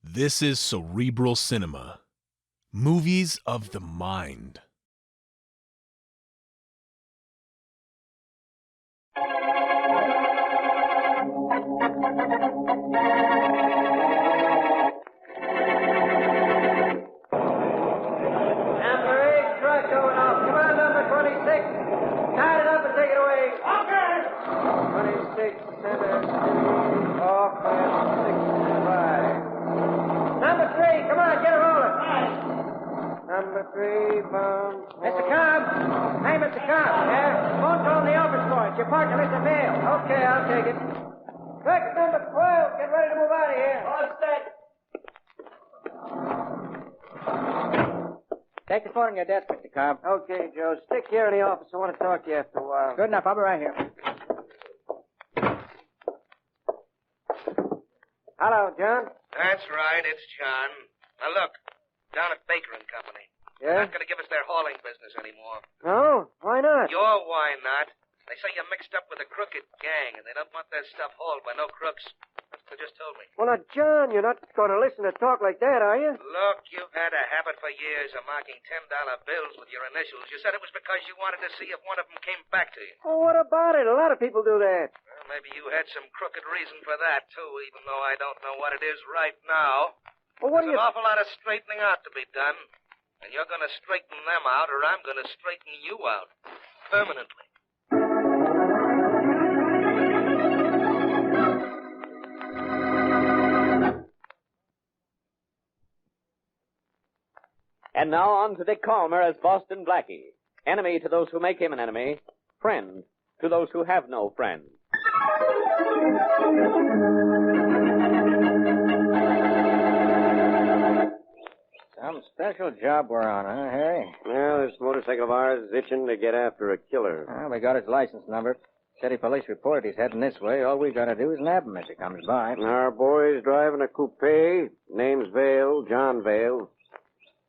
This is Cerebral Cinema. Movies of the mind. Number 8 truck going off. Come on, number 26. Start it up and take it away. Okay. 26, center, off at 65. Number 3, come on, get it rolling. Number 3, bound. Mr. Cobb. Hey, Mr. Cobb. Yeah? Phone call in the office for us. Your partner, Mr. Mail. Okay, I'll take it. Truck number 12. Get ready to move out of here. All set. Take the phone on your desk, Mr. Cobb. Okay, Joe. Stick here in the office. I want to talk to you after a while. Good enough. I'll be right here. Hello, John. That's right. It's John. Now, look. Down at Baker and Company. They're Yeah? not going to give us their hauling business anymore. No? Why not? Why not? They say you're mixed up with a crooked gang, and they don't want their stuff hauled by no crooks. That's what they just told me. Well, now, John, you're not going to listen to talk like that, are you? Look, you've had a habit for years of marking $10 bills with your initials. You said it was because you wanted to see if one of them came back to you. Oh, what about it? A lot of people do that. Well, maybe you had some crooked reason for that, too, even though I don't know what it is right now. Well, what There's do you... an awful lot of straightening out to be done. And you're going to straighten them out, or I'm going to straighten you out. Permanently. And now on to Dick Calmer as Boston Blackie. Enemy to those who make him an enemy. Friend to those who have no friend. Some special job we're on, huh, Harry? Well, this motorcycle of ours is itching to get after a killer. Well, we got his license number. City police report he's heading this way. All we got to do is nab him as he comes by. Our boy's driving a coupe. Name's Vale, John Vale.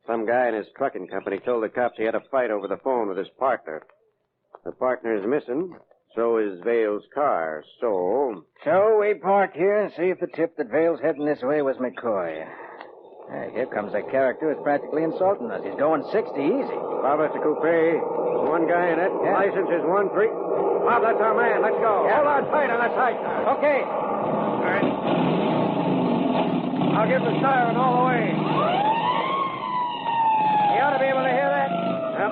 Some guy in his trucking company told the cops he had a fight over the phone with his partner. The partner is missing. So is Vale's car. So we park here and see if the tip that Vale's heading this way was McCoy. Here comes a character who's practically insulting us. He's going 60 easy. Bob, that's a coupe. One guy in it. Yeah. License is 13. Bob, that's our man. Let's go. Yeah. Hold on tight on that side car. Okay. All right. I'll give the siren all the way. You ought to be able to hear that. Yep.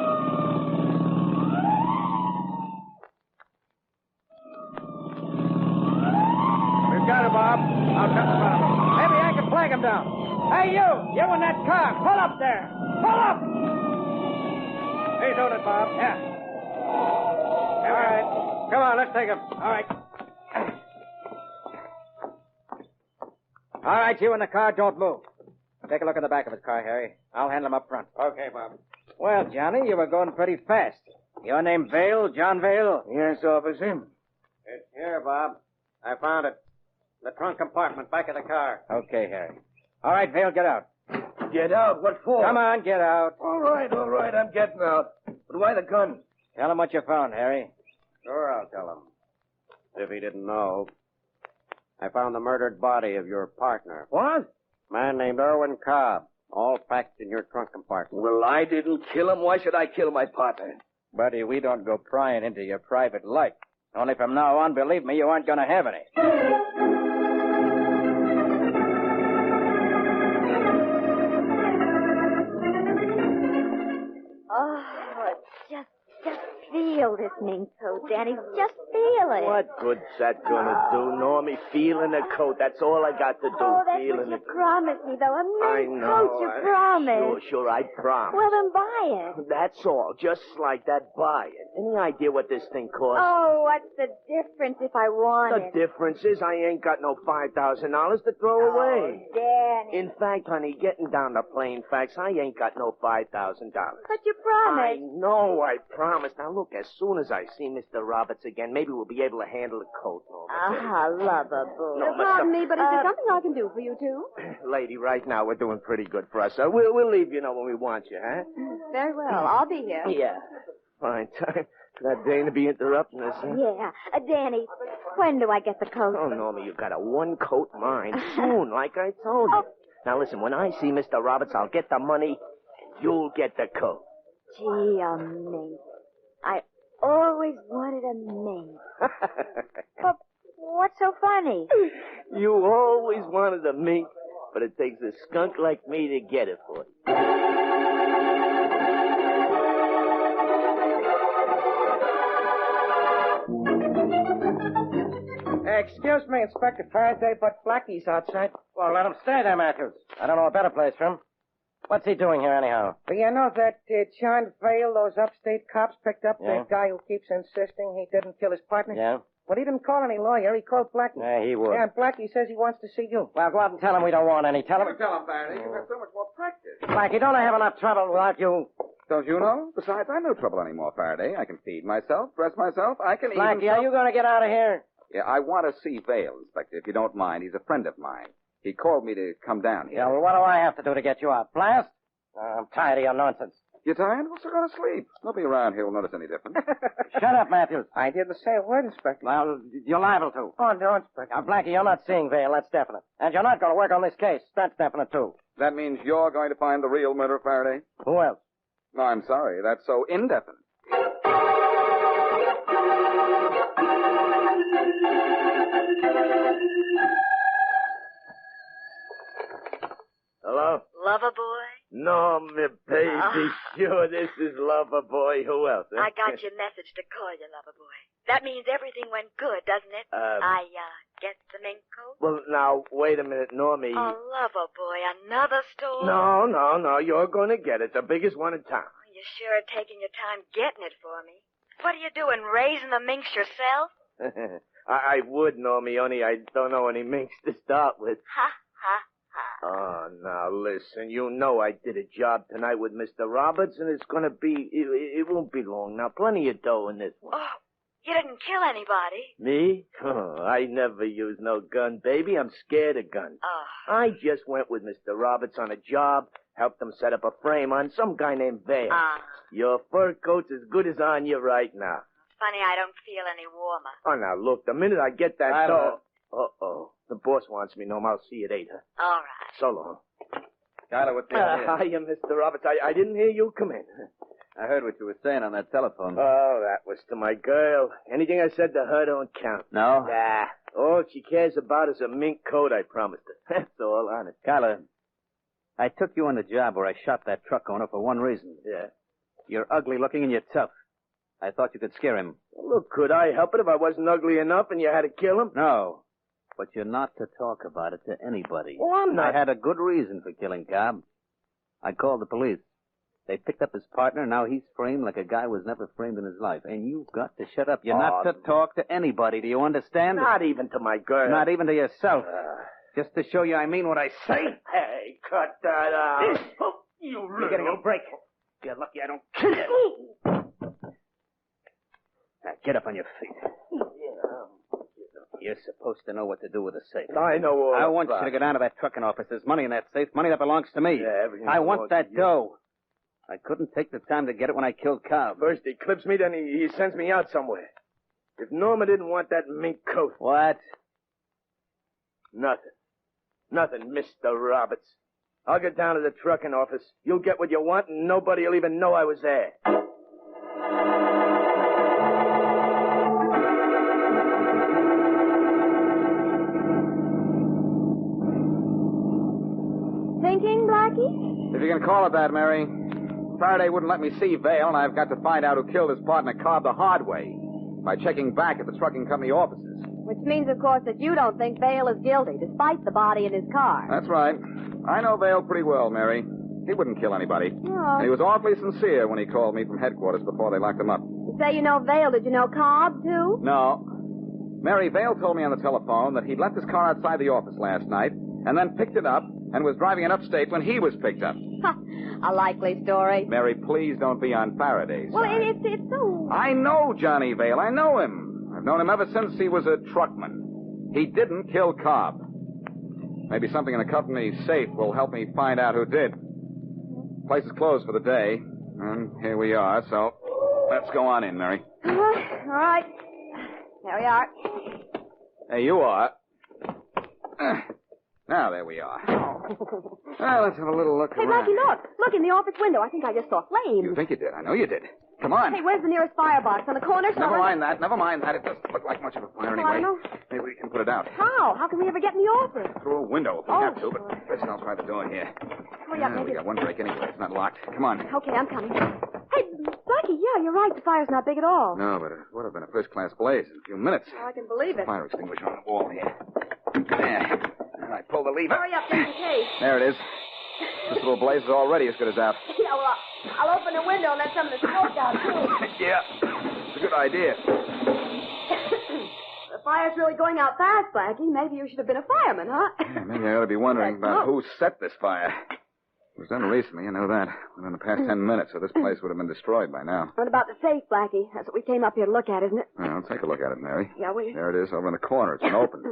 We've got him, Bob. I'll cut the bottom. Maybe I can flag him down. Hey, you in that car. Pull up there. Pull up. He's on it, Bob. Yeah. All right. Come on, let's take him. All right. All right, you in the car, don't move. Take a look in the back of his car, Harry. I'll handle him up front. Okay, Bob. Well, Johnny, you were going pretty fast. Your name Vale, John Vale? Yes, officer. It's here, Bob. I found it. The trunk compartment, back of the car. Okay, Harry. All right, Vale, get out. Get out? What for? Come on, get out. All right, I'm getting out. But why the gun? Tell him what you found, Harry. Sure, I'll tell him. If he didn't know. I found the murdered body of your partner. What? Man named Irwin Cobb. All packed in your trunk compartment. Well, I didn't kill him. Why should I kill my partner? Buddy, we don't go prying into your private life. Only from now on, believe me, you aren't going to have any. Oh, just feel this mink coat, Danny. Just feel it. What good's that gonna do, Normie? Feeling the coat. That's all I got to do. Oh, that's feeling what you the promised me, though. A I mink know. coat, you promised. Sure, I promise. Well, then buy it. That's all. Just like that, buy it. Any idea what this thing costs? Oh, what's the difference if I want The it? difference is I ain't got no $5,000 to throw away. Danny. In fact, honey, getting down to plain facts, I ain't got no $5,000. But you I promised. know I promised. Now, look, as soon as I see Mr. Roberts again, maybe we'll be able to handle the coat. Lover boo. No, Pardon me, but is there something I can do for you, too? Lady, right now we're doing pretty good for us. So we'll leave you know when we want you, huh? Very well. I'll be here. Yeah. Fine time. That Dane to be interrupting us, huh? Yeah. Danny, when do I get the coat? Oh, Normie, you've got a one-coat mind. Soon, like I told you. Oh, Now, listen, when I see Mr. Roberts, I'll get the money, and you'll get the coat. Gee, a mink. I always wanted a mink. But what's so funny? You always wanted a mink, but it takes a skunk like me to get it for you. Excuse me, Inspector Faraday, but Blackie's outside. Well, let him stay there, Matthews. I don't know a better place for him. What's he doing here, anyhow? But you know that John Vale, those upstate cops picked up Yeah. that guy who keeps insisting he didn't kill his partner? Yeah? Well, he didn't call any lawyer. He called Blackie. Yeah, he would. Yeah, and Blackie says he wants to see you. Well, go out and tell him we don't want any. Tell him... Tell him, Faraday. You've got so much more practice. Blackie, don't I have enough trouble without you? Don't you know? Besides, I'm no trouble anymore, Faraday. I can feed myself, dress myself. I can Blackie, even... are you going to get out of here? Yeah, I want to see Vale, Inspector, if you don't mind. He's a friend of mine. He called me to come down here. Yeah, well, what do I have to do to get you out? Blast? I'm tired of your nonsense. You tired? Well, so go to sleep. Nobody around here will notice any difference. Shut up, Matthews. I didn't say a word, Inspector. Well, you're liable to. Oh, no, Inspector. Now, Blackie, you're not seeing Vale. That's definite. And you're not going to work on this case. That's definite, too. That means you're going to find the real murderer, Faraday? Who else? No, I'm sorry. That's so indefinite. Hello? Lover boy? No, me baby. Sure, this is Lover Boy. Who else? I got your message to call you, lover boy. That means everything went good, doesn't it? I get the mink coat? Well, now, wait a minute, Normie. Oh, lover boy, another store? No. You're going to get it. The biggest one in town. Oh, you sure are taking your time getting it for me. What are you doing, raising the minks yourself? I would, Normie, only I don't know any minks to start with. Ha, ha, ha. Oh, now, listen. You know I did a job tonight with Mr. Roberts, and it's going to be... It won't be long now. Plenty of dough in this one. Oh, you didn't kill anybody. Me? Oh, I never use no gun, baby. I'm scared of guns. Oh. I just went with Mr. Roberts on a job, helped him set up a frame on some guy named Vale. Your fur coat's as good as on you right now. Funny I don't feel any warmer. Oh, now, look, the minute I get that I dough... Uh-oh. The boss wants me, Norm. I'll see you later. All right. So long. Tyler, what's the idea? Hiya, Mr. Roberts. I didn't hear you come in. I heard what you were saying on that telephone. Oh, that was to my girl. Anything I said to her don't count. No? Nah. All she cares about is a mink coat I promised her. That's all, honest. Tyler, I took you on the job where I shot that truck owner for one reason. Yeah. You're ugly looking and you're tough. I thought you could scare him. Well, look, could I help it if I wasn't ugly enough and you had to kill him? No. But you're not to talk about it to anybody. Oh, I'm not. I had a good reason for killing Cobb. I called the police. They picked up his partner. Now he's framed like a guy was never framed in his life. And you've got to shut up. You're not to talk to anybody. Do you understand? Not even to my girl. Not even to yourself. Just to show you I mean what I say. Hey, cut that out. You're getting a break. You're lucky I don't kill you. Now, get up on your feet. You're supposed to know what to do with a safe. I know all I want about you to go down to that trucking office. There's money in that safe, money that belongs to me. Yeah, everything I want belongs that to you. dough. I couldn't take the time to get it when I killed Cobb. First he clips me, then he sends me out somewhere. If Norma didn't want that mink coat... What? Nothing, Mr. Roberts. I'll get down to the trucking office. You'll get what you want, and nobody will even know I was there. Thinking, Blackie? If you can call it that, Mary. Faraday wouldn't let me see Vale, and I've got to find out who killed his partner, Cobb, the hard way, by checking back at the trucking company offices. Which means, of course, that you don't think Vale is guilty, despite the body in his car. That's right. I know Vale pretty well, Mary. He wouldn't kill anybody. Oh. And he was awfully sincere when he called me from headquarters before they locked him up. You say you know Vale. Did you know Cobb, too? No. Mary, Vale told me on the telephone that he'd left his car outside the office last night and then picked it up and was driving it upstate when he was picked up. A likely story. Mary, please don't be on Faraday's Well, side. it's so... I know Johnny Vale. I know him. I've known him ever since he was a truckman. He didn't kill Cobb. Maybe something in the company's safe will help me find out who did. Place is closed for the day, and here we are, so let's go on in, Mary. All right. There we are. Hey, you are. Now, there we are. Well, let's have a little look Hey, around. Blackie, look. Look in the office window. I think I just saw flames. You think you did? I know you did. Come on. Hey, where's the nearest firebox? On the corner? Never mind that. Never mind that. It doesn't look like much of a fire I anyway. know. Maybe we can put it out. How? How can we ever get in the office? Through a window if we Oh, have to, sure. but first I'll try the door here. Hurry up, We maybe. got one break anyway. It's not locked. Come on. Okay, I'm coming. Hey, Blackie, yeah, you're right. The fire's not big at all. No, but it would have been a first-class blaze in a few minutes. Oh, I can believe it. Fire extinguisher on the wall here. There. All right, pull the lever. Hurry up, just in case. There it is. This little blaze is already as good as out. Yeah, well, I'll open the window and let some of the smoke out, too. Yeah. It's a good idea. The fire's really going out fast, Blackie. Maybe you should have been a fireman, huh? Yeah, maybe I ought to be wondering about who set this fire. It was done recently, I know that. Within the past 10 minutes, so this place would have been destroyed by now. What about the safe, Blackie? That's what we came up here to look at, isn't it? Well, take a look at it, Mary. Yeah, we... There it is, over in the corner. It's been opened.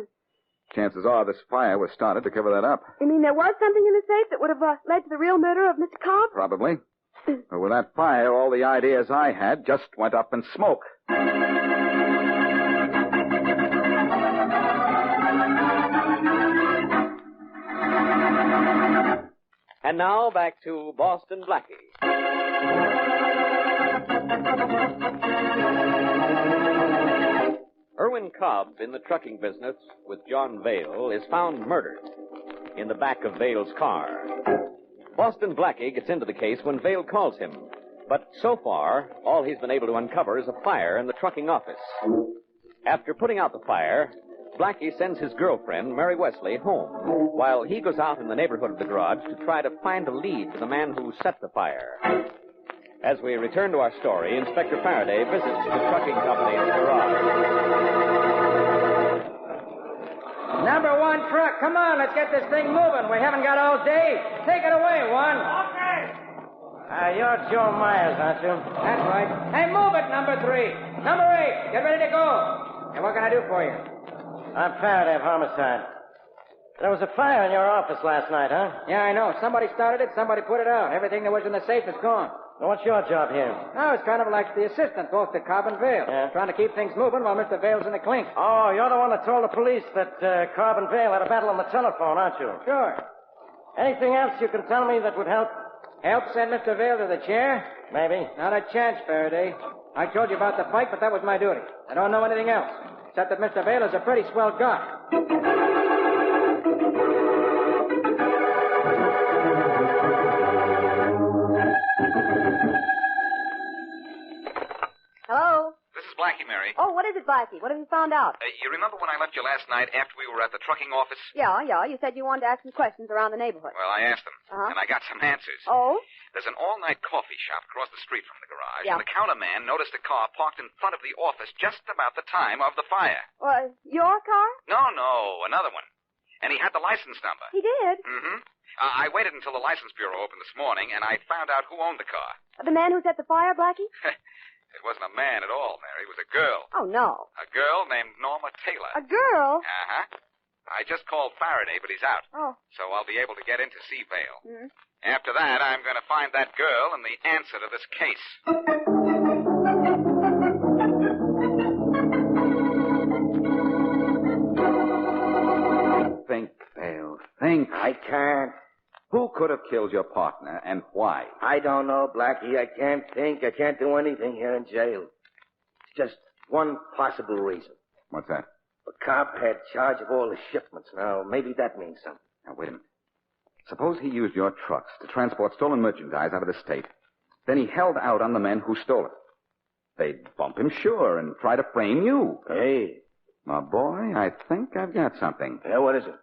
Chances are this fire was started to cover that up. You mean there was something in the safe that would have led to the real murder of Mr. Cobb? Probably. But with that fire, all the ideas I had just went up in smoke. And now back to Boston Blackie. Irwin Cobb, in the trucking business with John Vale, is found murdered in the back of Vale's car. Boston Blackie gets into the case when Vale calls him. But so far, all he's been able to uncover is a fire in the trucking office. After putting out the fire, Blackie sends his girlfriend, Mary Wesley, home, while he goes out in the neighborhood of the garage to try to find a lead to the man who set the fire. As we return to our story, Inspector Faraday visits the trucking company's garage. Number one truck, come on, let's get this thing moving. We haven't got all day. Take it away, one. Okay. You're Joe Myers, aren't you? That's right. Hey, move it, number 3. Number 8, get ready to go. And what can I do for you? I'm Faraday of homicide. There was a fire in your office last night, huh? Yeah, I know. Somebody started it, somebody put it out. Everything that was in the safe is gone. Well, what's your job here? I was kind of like the assistant, both to Cobb and Vale. Yeah. Trying to keep things moving while Mr. Vale's in the clink. Oh, you're the one that told the police that Cobb and Vale had a battle on the telephone, aren't you? Sure. Anything else you can tell me that would help? Help send Mr. Vale to the chair? Maybe. Not a chance, Faraday. I told you about the fight, but that was my duty. I don't know anything else, except that Mr. Vale is a pretty swell guy. Hello? This is Blackie Mary. Oh, what is it, Blackie? What have you found out? You remember when I left you last night after we were at the trucking office? Yeah. You said you wanted to ask some questions around the neighborhood. Well, I asked them, Uh-huh. and I got some answers. Oh? There's an all-night coffee shop across the street from the garage, Yeah. and the counterman noticed a car parked in front of the office just about the time of the fire. Your car? No, another one. And he had the license number. He did? Mm-hmm. I waited until the license bureau opened this morning, and I found out who owned the car. The man who set the fire, Blackie? It wasn't a man at all, Mary. It was a girl. Oh, no. A girl named Norma Taylor. A girl? Uh-huh. I just called Faraday, but he's out. Oh. So I'll be able to get in to see Vale. Mm-hmm. After that, I'm going to find that girl and the answer to this case. Think, Vale. Think. I can't. Who could have killed your partner and why? I don't know, Blackie. I can't think. I can't do anything here in jail. It's just one possible reason. What's that? The cop had charge of all the shipments. Now, maybe that means something. Now, wait a minute. Suppose he used your trucks to transport stolen merchandise out of the state. Then he held out on the men who stole it. They'd bump him, sure, and try to frame you. Hey. My boy, I think I've got something. Yeah, what is it?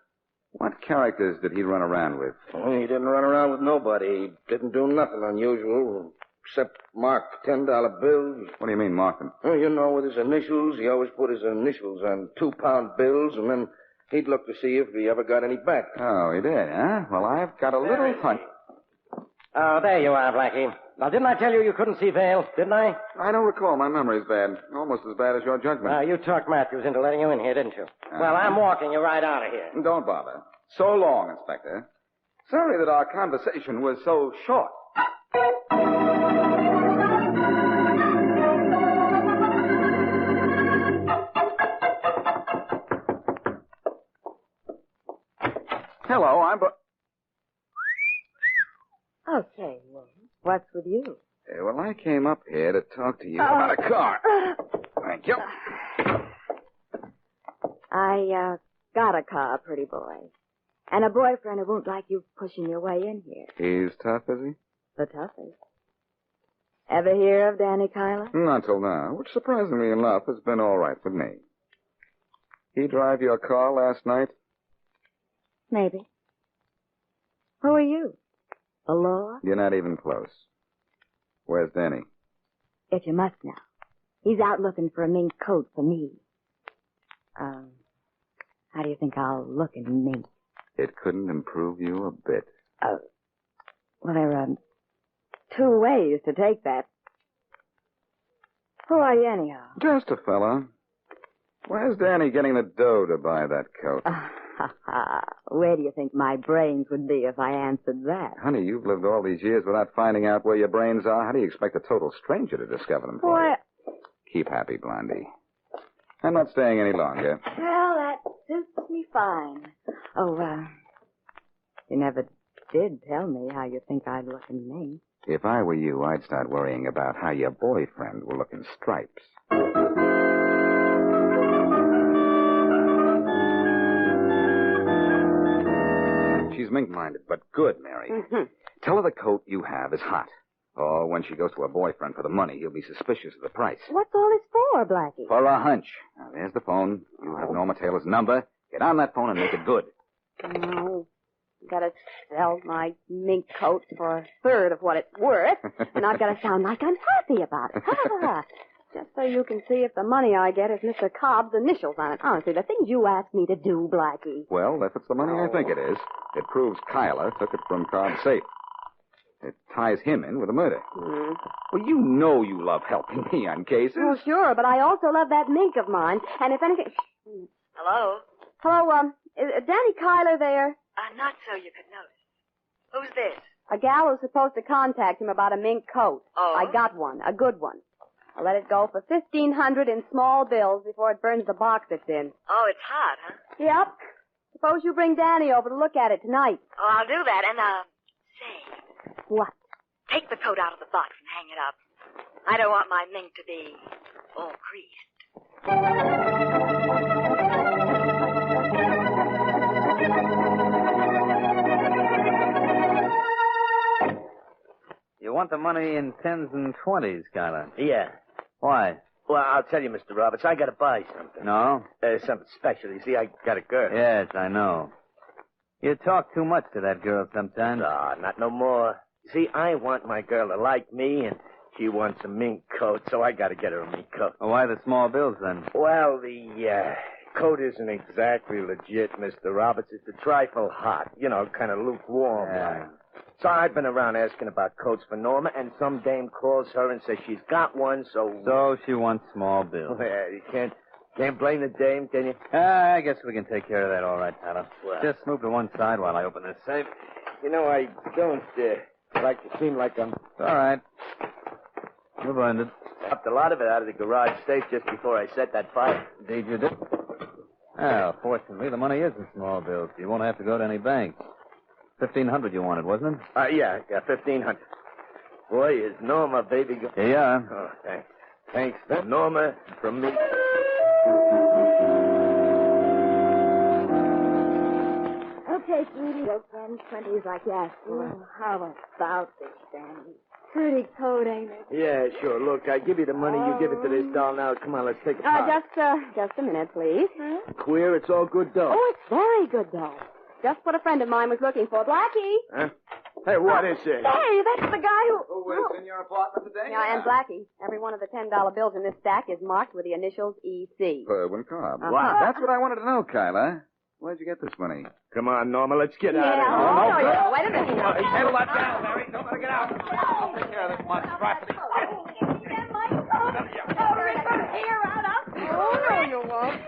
What characters did he run around with? Well, he didn't run around with nobody. He didn't do nothing unusual, except mark $10 bills. What do you mean, mark them? Oh, you know, with his initials. He always put his initials on 2-pound bills, and then he'd look to see if he ever got any back. Oh, he did, huh? Well, I've got a little hunch. Oh, there you are, Blackie. Now, didn't I tell you couldn't see Vale? Didn't I? I don't recall. My memory's bad. Almost as bad as your judgment. You talked Matthews into letting you in here, didn't you? Well, I'm walking you right out of here. Don't bother. So long, Inspector. Sorry that our conversation was so short. Hello, I'm... Okay, well, what's with you? well, I came up here to talk to you about a car. Thank you. I got a car, pretty boy. And a boyfriend who won't like you pushing your way in here. He's tough, is he? The toughest. Ever hear of Danny Kyler? Not till now, which surprisingly enough has been all right with me. He drive your car last night? Maybe. Who are you? The law? You're not even close. Where's Danny? If you must know. He's out looking for a mink coat for me. How do you think I'll look in mink? It couldn't improve you a bit. Well, there are two ways to take that. Who are you anyhow? Just a fella. Where's Danny getting the dough to buy that coat? Where do you think my brains would be if I answered that? Honey, you've lived all these years without finding out where your brains are. How do you expect a total stranger to discover them for you? Keep happy, Blondie. I'm not staying any longer. Well, that suits me fine. You never did tell me how you think I'd look in mink. If I were you, I'd start worrying about how your boyfriend will look in stripes. She's mink-minded, but good, Mary. Mm-hmm. Tell her the coat you have is hot. Or when she goes to her boyfriend for the money, he'll be suspicious of the price. What's all this for, Blackie? For a hunch. Now, there's the phone. You have Norma Taylor's number. Get on that phone and make it good. No. Gotta sell my mink coat for a third of what it's worth. And I've gotta sound like I'm happy about it. Just so you can see if the money I get is Mr. Cobb's initials on it. Honestly, the things you asked me to do, Blackie. Well, if it's the money I think it is, it proves Kyler took it from Cobb's safe. It ties him in with a murder. Mm. Well, you know you love helping me on cases. Well, sure, but I also love that mink of mine. And if anything... Hello? Hello, is Danny Kyler there? Not so you could notice. Who's this? A gal who's supposed to contact him about a mink coat. Oh? I got one, a good one. I'll let it go for $1,500 in small bills before it burns the box it's in. Oh, it's hot, huh? Yep. Suppose you bring Danny over to look at it tonight. Oh, I'll do that. And, say, What? take the coat out of the box and hang it up. I don't want my mink to be all creased. You want the money in 10s and 20s, Kyler? Yeah. Why? Well, I'll tell you, Mr. Roberts, I gotta buy something. No? Something special. You see, I got a girl. Yes, I know. You talk too much to that girl sometimes. Not no more. You see, I want my girl to like me, and she wants a mink coat, so I gotta get her a mink coat. Why the small bills, then? Well, the coat isn't exactly legit, Mr. Roberts. It's a trifle hot. You know, kind of lukewarm. Yeah. So I've been around asking about coats for Norma, and some dame calls her and says she's got one, so... So she wants small bills. Yeah, you can't blame the dame, can you? I guess we can take care of that all right, Tyler. Well. Just move to one side while I open this safe. You know, I don't like to seem like I'm... All right. Move on. Dropped a lot of it out of the garage safe just before I set that fire. Indeed you did. Well, fortunately, the money is in small bills. You won't have to go to any bank. $1,500 you wanted, wasn't it? Yeah, $1,500. Boy, is Norma, baby... Here you are. Oh, thanks. Thanks, Norma, from me. Okay, sweetie, those 10s, 20s like you asked for. How about this, Danny? Pretty coat, ain't it? Yeah, sure. Look, I give you the money, you give it to this doll now. Come on, let's take a pop. Just a minute, please. Queer, it's all good dough. Oh, it's very good, though. Just what a friend of mine was looking for. Blackie! Huh? Hey, what is it? Hey, that's the guy who... Who is in your apartment today? Yeah, and Blackie. Every one of the $10 bills in this stack is marked with the initials E.C. Erwin Cobb. Uh-huh. That's what I wanted to know, Kyler. Where'd you get this money? Come on, Norma, let's get out of here. Yeah, wait a minute. Handle that down, Mary. Don't let her get out. I'll take care of this monstrosity. Oh, no, you won't.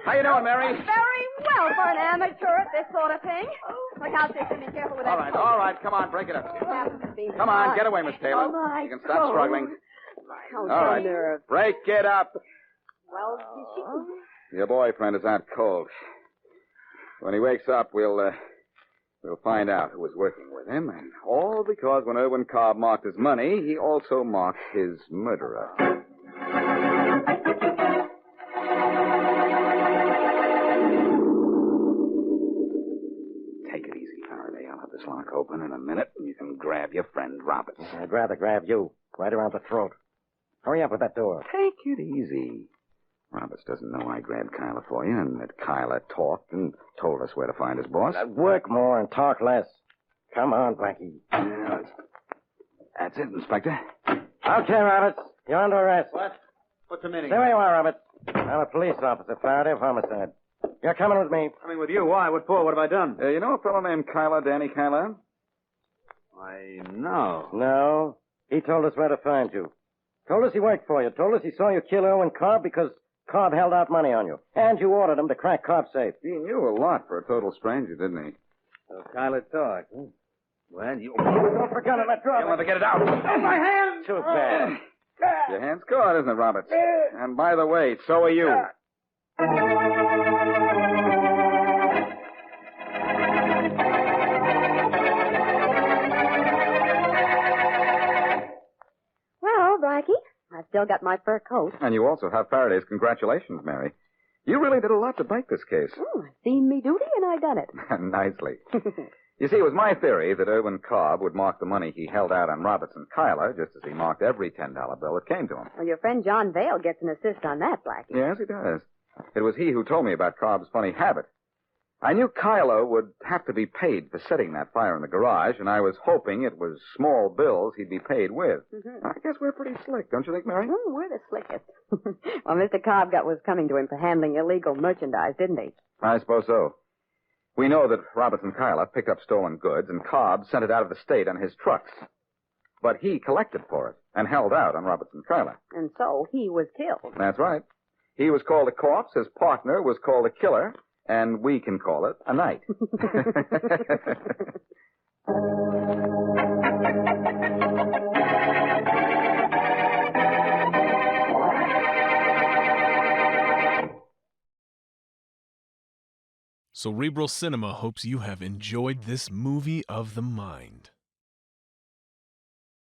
How you doing, Mary? Very well for an amateur at this sort of thing. Look out, Dixon. Be careful with that. All right. Come on, break it up. Come on, get away, Miss Taylor. Oh, my You can stop struggling. All right. Nerve. Break it up. Well, Your boyfriend is out cold. When he wakes up, we'll We'll find out who was working with him, and all because when Irwin Cobb marked his money, he also marked his murderer. Take it easy, Faraday. I'll have this lock open in a minute, and you can grab your friend Roberts. I'd rather grab you, right around the throat. Hurry up with that door. Take it easy. Roberts doesn't know I grabbed Kyla for you, and that Kyla talked and told us where to find his boss. Work more and talk less. Come on, Blackie. That's it, Inspector. Okay, Roberts. You're under arrest. What? What's the meaning? Stay where you are, Roberts. I'm a police officer, Faraday of homicide. You're coming with me. Coming with you? Why? What for? What have I done? You know a fellow named Kyla, Danny Kyla? Why, no. No. He told us where to find you. Told us he worked for you. Told us he saw you kill Irwin Cobb because Cobb held out money on you. And you ordered him to crack Cobb's safe. He knew a lot for a total stranger, didn't he? So Kyla talked, huh? Well, you... Don't forget to let drop. You'll never get it out. Oh, my hand! Too bad. Your hand's caught, isn't it, Roberts? And by the way, so are you. Well, Blackie, I've still got my fur coat. And you also have Faraday's congratulations, Mary. You really did a lot to bake this case. Oh, I've seen me duty and I done it. Nicely. You see, it was my theory that Irwin Cobb would mark the money he held out on Roberts and Kyla, just as he marked every $10 bill that came to him. Well, your friend John Vale gets an assist on that, Blackie. Yes, he does. It was he who told me about Cobb's funny habit. I knew Kyla would have to be paid for setting that fire in the garage, and I was hoping it was small bills he'd be paid with. Mm-hmm. I guess we're pretty slick, don't you think, Mary? Oh, we're the slickest. Well, Mr. Cobb got what was coming to him for handling illegal merchandise, didn't he? I suppose so. We know that Roberts and Kyla picked up stolen goods, and Cobb sent it out of the state on his trucks. But he collected for it and held out on Roberts and Kyla. And so he was killed. That's right. He was called a corpse, his partner was called a killer, and we can call it a night. Cerebral Cinema hopes you have enjoyed this movie of the mind.